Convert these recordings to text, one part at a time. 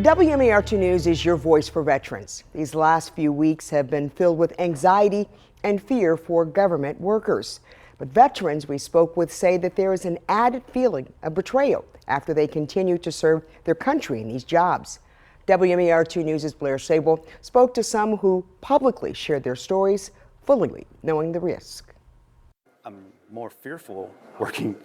WMAR2 News is your voice for veterans. These last few weeks have been filled with anxiety and fear for government workers. But veterans we spoke with say that there is an added feeling of betrayal after they continue to serve their country in these jobs. WMAR2 News' Blair Sable spoke to some who publicly shared their stories, fully knowing the risk. I'm more fearful working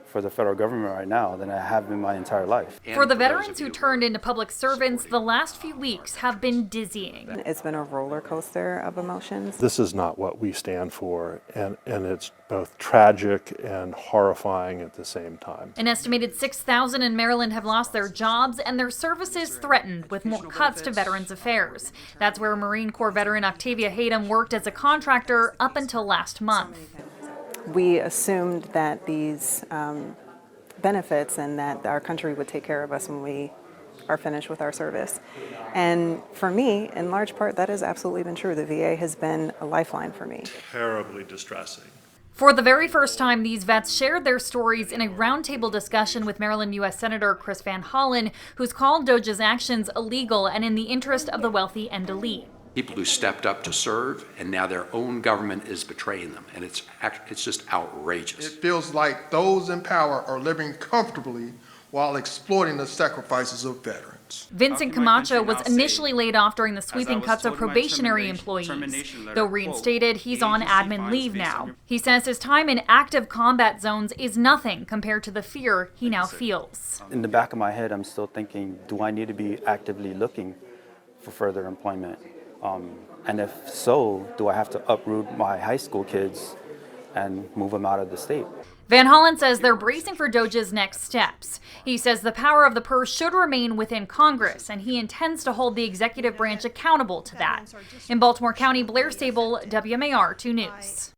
for the federal government right now than I have been my entire life. For the veterans who turned into public servants, the last few weeks have been dizzying. It's been a roller coaster of emotions. This is not what we stand for, and it's both tragic and horrifying at the same time. An estimated 6,000 in Maryland have lost their jobs and their services threatened with more cuts to Veterans Affairs. That's where Marine Corps veteran Octavia Hayden worked as a contractor up until last month. We assumed that these benefits and that our country would take care of us when we are finished with our service. And for me, in large part, that has absolutely been true. The VA has been a lifeline for me. Terribly distressing. For the very first time, these vets shared their stories in a roundtable discussion with Maryland U.S. Senator Chris Van Hollen, who's called DOJ's actions illegal and in the interest of the wealthy and elite. People who stepped up to serve, and now their own government is betraying them, and it's just outrageous. It feels like those in power are living comfortably while exploiting the sacrifices of veterans. Vincent Camacho was initially laid off during the sweeping cuts of probationary employees. Though reinstated, he's on admin leave now. He says his time in active combat zones is nothing compared to the fear he now feels. In the back of my head, I'm still thinking, do I need to be actively looking for further employment? And if so, do I have to uproot my high school kids and move them out of the state? Van Hollen says they're bracing for DOJ's next steps. He says the power of the purse should remain within Congress, and he intends to hold the executive branch accountable to that. In Baltimore County, Blair Sable, WMAR 2 News.